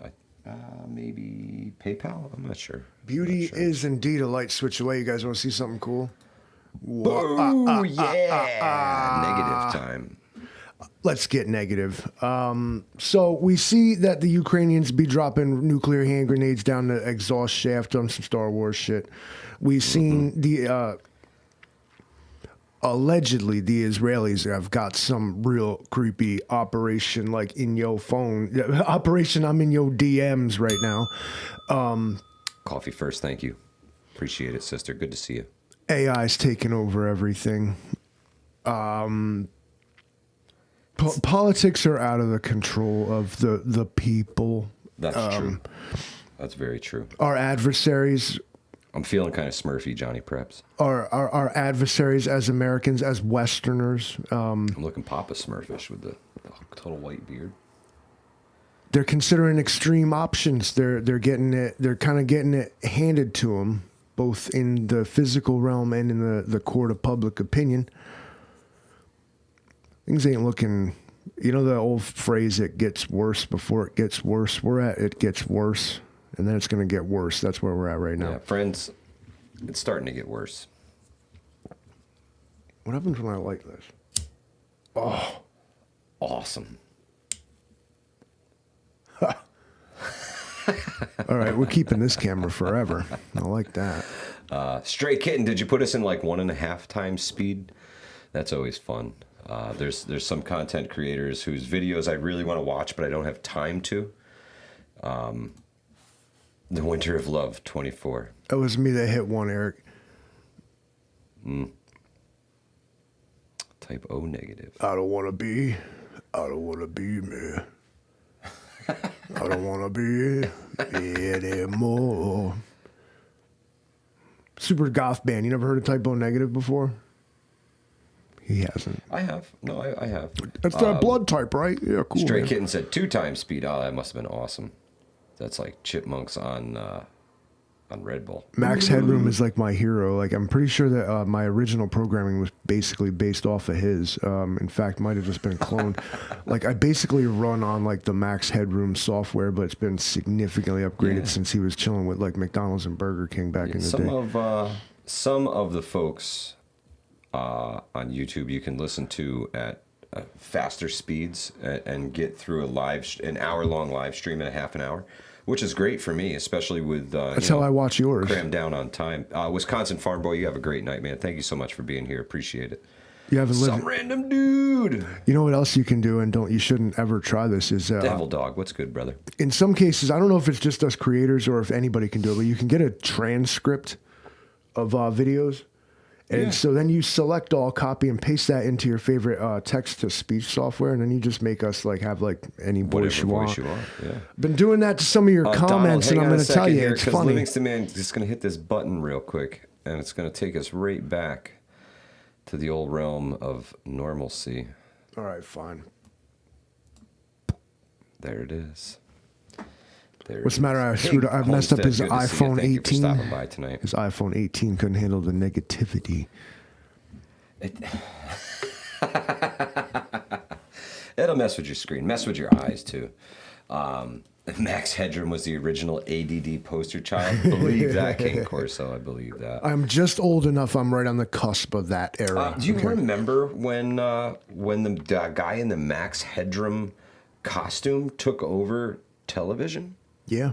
maybe PayPal? I'm not sure. Beauty is indeed a light switch away. You guys want to see something cool? Negative time. Let's get negative. So we see that the Ukrainians be dropping nuclear hand grenades down the exhaust shaft on some Star Wars shit. We've seen the allegedly the Israelis have got some real creepy operation like in your phone. Operation I'm in your DMs right now. Coffee first, thank you. Appreciate it, sister. Good to see you. AI's taking over everything. Politics are out of the control of the people. That's true. That's very true. Our adversaries. I'm feeling kind of Smurfy, Johnny Preps. Our adversaries as Americans, as Westerners. I'm looking Papa Smurfish with the total white beard. They're considering extreme options. They're getting it. They're kind of getting it handed to them, both in the physical realm and in the court of public opinion. Things ain't looking, you know, the old phrase, it gets worse before it gets worse. We're at it gets worse, and then it's going to get worse. That's where we're at right now. Yeah, friends, it's starting to get worse. What happens when I like this? Oh, awesome. All right, we're keeping this camera forever. I like that. Stray Kitten, did you put us in like 1.5 times speed? That's always fun. There's some content creators whose videos I really want to watch, but I don't have time to. The Winter of Love 24. It was me that hit one, Eric. Type O negative. I don't want to be me. I don't want to be anymore. Super goth band. You never heard of Type O negative before? He hasn't. I have. No, I have. That's that blood type, right? Yeah, cool. Stray man. Kitten said 2 times speed. Oh, that must have been awesome. That's like chipmunks on Red Bull. Max Headroom is like my hero. Like I'm pretty sure that my original programming was basically based off of his. In fact, might have just been cloned. Like I basically run on like the Max Headroom software, but it's been significantly upgraded since he was chilling with like McDonald's and Burger King back in the day. Some of the folks on YouTube you can listen to at faster speeds and get through an hour-long live stream in a half an hour, which is great for me, especially with that's how I watch yours. Crammed down on time. Wisconsin Farm Boy, you have a great night, man. Thank you so much for being here. Appreciate it. You haven't lived. Some random dude. You know what else you can do, and you shouldn't ever try this is Devil Dog. What's good, brother? In some cases, I don't know if it's just us creators or if anybody can do it, but you can get a transcript of videos. And so then you select all, copy and paste that into your favorite text-to-speech software, and then you just make us like have like any voice you want. Yeah. Been doing that to some of your comments, Donald, and I'm going to tell you, it's funny. Livingston Man just going to hit this button real quick, and it's going to take us right back to the old realm of normalcy. All right, fine. There it is. There What's it the matter? is. I've messed up his Homestead, good to see you. iPhone Thank you for 18. stopping by tonight. His iPhone 18 couldn't handle the negativity. It'll mess with your screen, mess with your eyes too. Max Headroom was the original ADD poster child. Believe that, King Corso. I believe that. I'm just old enough. I'm right on the cusp of that era. Do you remember when the guy in the Max Headroom costume took over television? Yeah.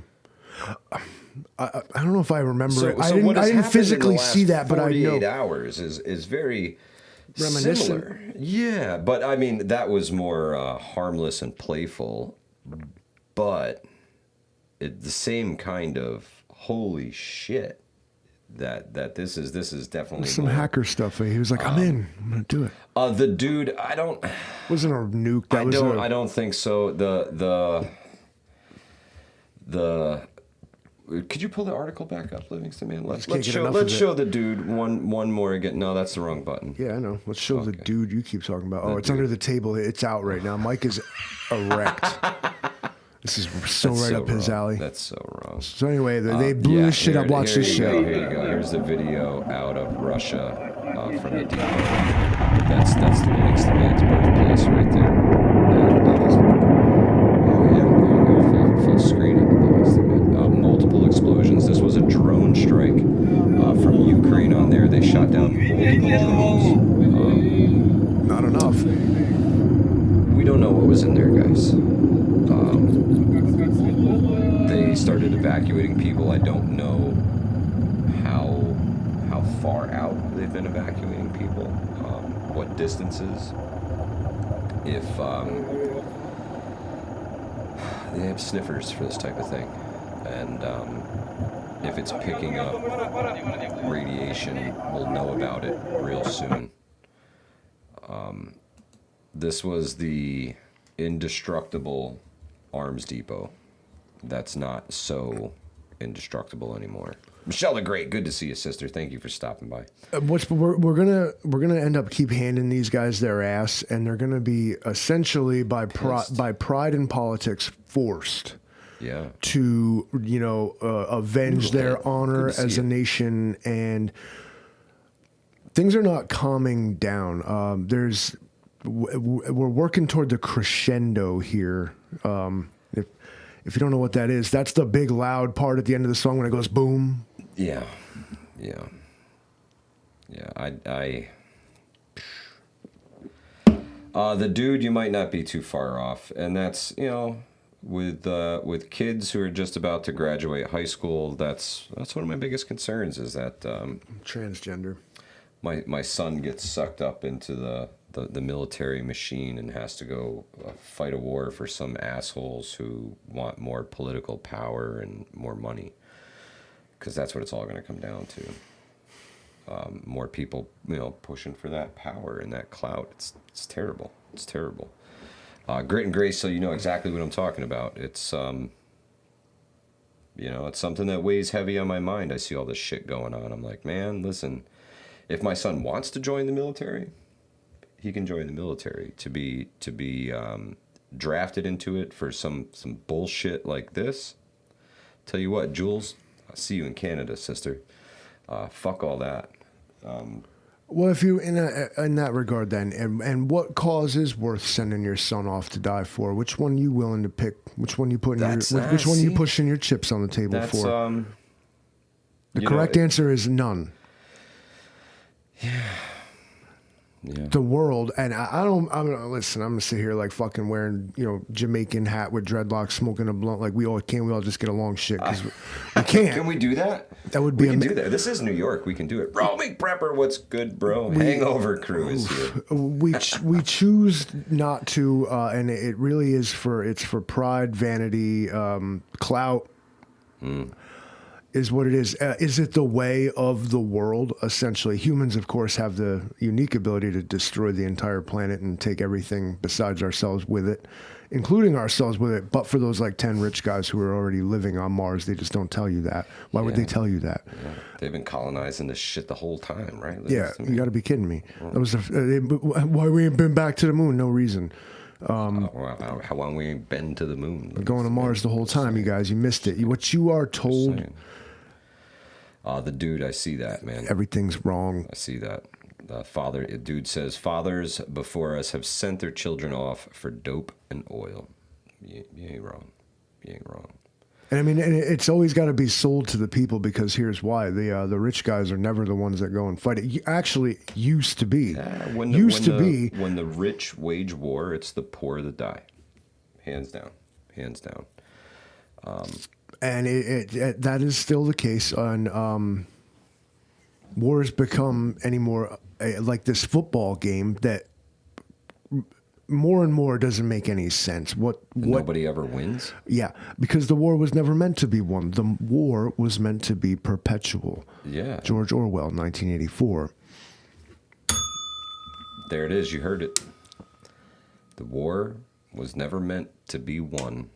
I don't know if I remember it. So what has I didn't happened physically in the last see that, but I 48 know. hours is very Reminiscent. similar. Yeah, but I mean that was more harmless and playful, but the same kind of holy shit that this is definitely Some more. hacker stuff. He was like, I'm in. I'm going to do it. The dude, I don't. Wasn't a nuke. That I don't think so. The could you pull the article back up, Livingston, man? Let's show the dude one more again. No, that's the wrong button. Yeah, I know. Let's show the dude you keep talking about. Oh, it's dude. under the table. It's out right now. Mike is erect. This is so That's right so up his wrong. alley. That's so wrong. So anyway, they blew this shit up. Watch this shit. Here you go. Here's the video out of Russia from the depot. That's the Livingston man's birthplace right there. Full screen of the Livingston man. Multiple explosions. This was a drone strike from Ukraine on there. They shot down multiple drones. Not enough. We don't know what was in there, guys. They started evacuating people. I don't know how far out they've been evacuating people, what distances. If they have sniffers for this type of thing, and if it's picking up radiation, we'll know about it real soon. This was the indestructible arms depot. That's not so indestructible anymore. Michelle the Great, good to see you, sister. Thank you for stopping by. We're gonna end up keep handing these guys their ass, and they're gonna be essentially by pride in politics forced. Yeah. To avenge their honor as a nation, and things are not calming down. We're working toward the crescendo here. If you don't know what that is, that's the big loud part at the end of the song when it goes boom. Yeah. The dude, you might not be too far off, and that's with kids who are just about to graduate high school. That's one of my biggest concerns is that Transgender. My son gets sucked up into the military machine and has to go fight a war for some assholes who want more political power and more money, because that's what it's all going to come down to. More people, pushing for that power and that clout. It's terrible. It's terrible. Grit and Grace, so you know exactly what I'm talking about. It's it's something that weighs heavy on my mind. I see all this shit going on. I'm like, man, listen. If my son wants to join the military, he can join the military. To be drafted into it for some bullshit like this. Tell you what, Jules, I'll see you in Canada, sister. Fuck all that. Well, if you in that regard, then, and what cause is worth sending your son off to die for? Which one you willing to pick? Which one you putting? Which one you pushing your chips on the table for? The correct answer is none. Yeah. The world, and I'm gonna sit here like fucking wearing, Jamaican hat with dreadlocks, smoking a blunt. Like we all just get along shit because we can't. Can we do that? That would be. We can do that. This is New York. We can do it. Roaming Prepper, what's good, bro? Hangover crew is here. We choose not to, and it really is for pride, vanity, clout. Is what it is. Is it the way of the world? Essentially, humans, of course, have the unique ability to destroy the entire planet and take everything besides ourselves with it, including ourselves with it. But for those like 10 rich guys who are already living on Mars, they just don't tell you that. Why would they tell you that? Yeah. They've been colonizing this shit the whole time, right? Yeah, you got to be kidding me. That was why we ain't been back to the moon. No reason. How long we ain't been to the moon? Going to Mars the whole time, you guys. You missed it. What you are told, the dude, I see that, man. everything's wrong. I see that. The dude says, fathers before us have sent their children off for dope and oil. You ain't wrong. You ain't wrong. And I mean, it's always got to be sold to the people, because here's why: the rich guys are never the ones that go and fight it. Actually, used to be. When the rich wage war, it's the poor that die. Hands down. Hands down. And that is still the case. And wars become anymore like this football game that more and more doesn't make any sense. Nobody ever wins? Yeah, because the war was never meant to be won. The war was meant to be perpetual. Yeah. George Orwell, 1984. There it is. You heard it. The war was never meant to be won.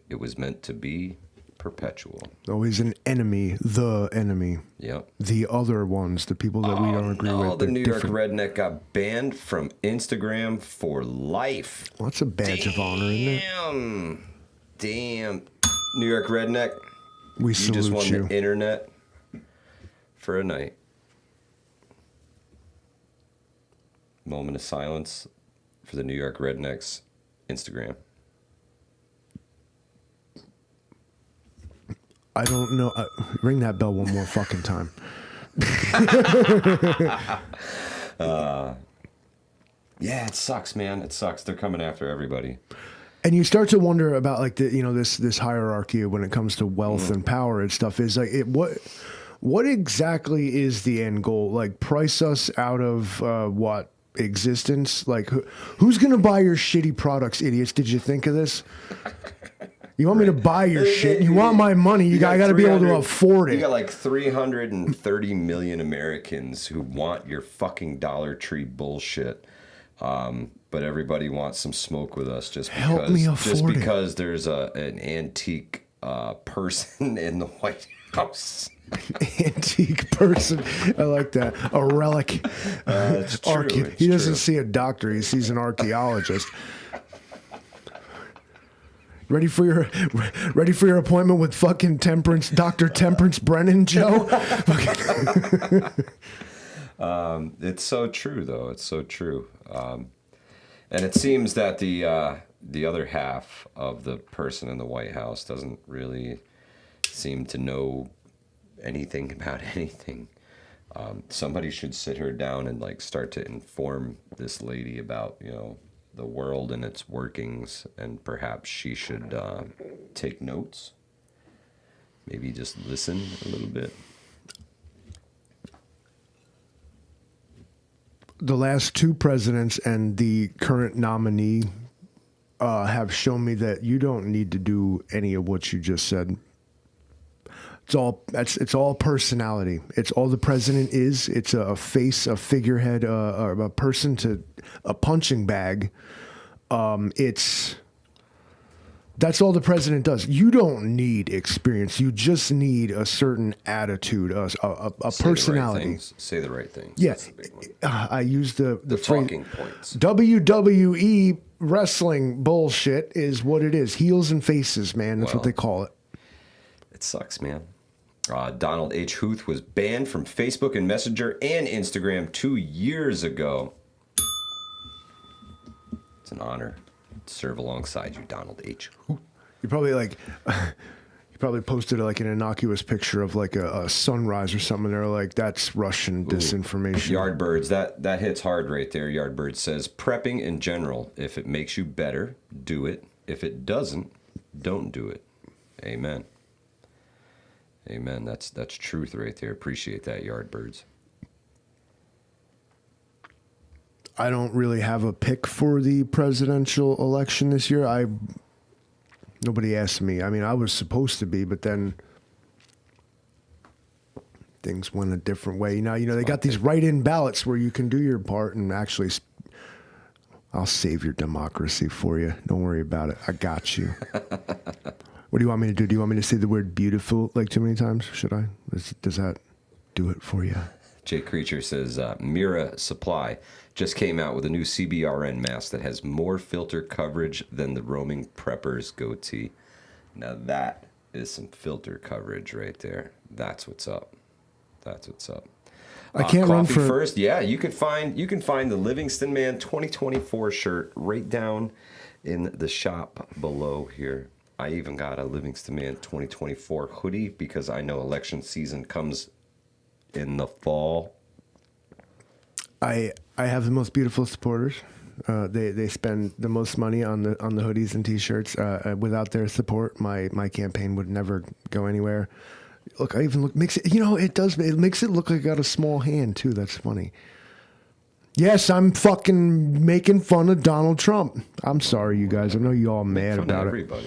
It was meant to be perpetual. Always an enemy, the enemy. Yep. The other ones, the people that we don't agree with. The New York redneck got banned from Instagram for life. Well, that's a badge of honor, isn't it? Damn. New York redneck. We You salute just won you. the internet for a night. Moment of silence for the New York rednecks Instagram. I don't know. Ring that bell one more fucking time. Yeah, it sucks, man. It sucks. They're coming after everybody. And you start to wonder about like this hierarchy when it comes to wealth and power and stuff. Is like what exactly is the end goal? Like price us out of what existence? Like who's gonna buy your shitty products, idiots? Did you think of this? You want me to buy your shit? You want my money? I got to be able to afford it. You got like 330 million Americans who want your fucking Dollar Tree bullshit. But everybody wants some smoke with us just because there's an antique person in the White House. Antique person. I like that. A relic. It's true. He doesn't see a doctor. He sees an archaeologist. Ready for your appointment with fucking Dr. Temperance Brennan, Joe? It's so true, though. It's so true. And it seems that the other half of the person in the White House doesn't really seem to know anything about anything. Somebody should sit her down and like start to inform this lady about, the world and its workings, and perhaps she should take notes. Maybe just listen a little bit. The last two presidents and the current nominee have shown me that you don't need to do any of what you just said. It's all personality. It's all the president is. It's a face, a figurehead, a person a punching bag. That's all the president does. You don't need experience. You just need a certain attitude, a personality. Say the right things. Yes, yeah. I use the talking phrase, points. WWE wrestling bullshit is what it is. Heels and faces, man. That's what they call it. It sucks, man. Donald H. Huth was banned from Facebook and Messenger and Instagram 2 years ago. It's an honor to serve alongside you, Donald H. Huth. You probably posted like an innocuous picture of like a sunrise or something. They're like, that's Russian disinformation. Yardbirds, that hits hard right there. Yardbird says, prepping in general, if it makes you better, do it. If it doesn't, don't do it. Amen. Amen. That's truth right there. Appreciate that, Yardbirds. I don't really have a pick for the presidential election this year. Nobody asked me. I mean, I was supposed to be, but then things went a different way. Now, they got these write-in ballots where you can do your part and actually. I'll save your democracy for you. Don't worry about it. I got you. What do you want me to do? Do you want me to say the word beautiful like too many times? Should I? Does that do it for you? Jay Creature says, Mira Supply just came out with a new CBRN mask that has more filter coverage than the roaming prepper's goatee. Now that is some filter coverage right there. That's what's up. That's what's up. I can't run for first. Yeah, you can find the Livingston Man 2024 shirt right down in the shop below here. I even got a Livingston Man 2024 hoodie because I know election season comes in the fall. I have the most beautiful supporters. They spend the most money on the hoodies and t-shirts. Without their support, my campaign would never go anywhere. Look, I even makes it. It makes it look like I got a small hand too. That's funny. Yes, I'm fucking making fun of Donald Trump. I'm sorry, you guys. I know you all mad about it. But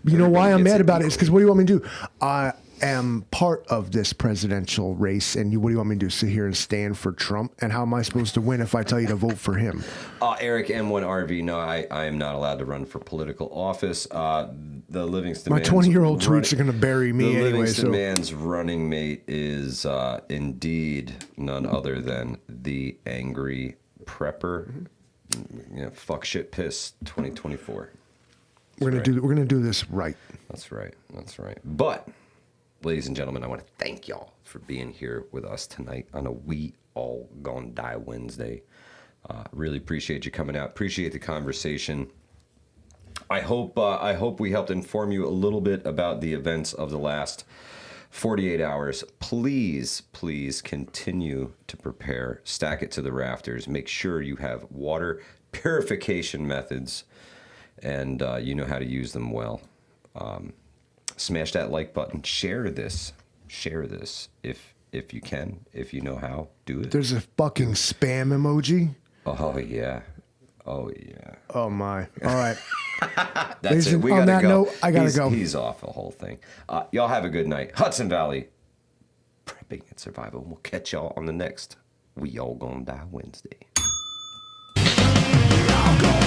you know why I'm mad about it? It's because what do you want me to do? I am part of this presidential race, and what do you want me to do? Sit here and stand for Trump? And how am I supposed to win if I tell you to vote for him? Eric M1RV, no, I am not allowed to run for political office. The Livingston My Man's 20-year-old tweets are going to bury me the anyway. Livingston Man's running mate is indeed none other than the Angry Prepper. Fuck shit piss 2024. We're gonna do this right. That's right. But, ladies and gentlemen, I want to thank y'all for being here with us tonight on a We All Gonna Die Wednesday. Really appreciate you coming out. Appreciate the conversation. I hope we helped inform you a little bit about the events of the last 48 hours. Please continue to prepare. Stack it to the rafters. Make sure you have water purification methods, and you know how to use them well. Smash that like button. Share this if you can. If you know how, do it. There's a fucking spam emoji. Oh yeah. Oh my. All right. That's it. We on gotta that go. note, I gotta go. He's off the whole thing. Y'all have a good night. Hudson Valley, prepping and survival. We'll catch y'all on the next We All Gonna Die Wednesday. We all gonna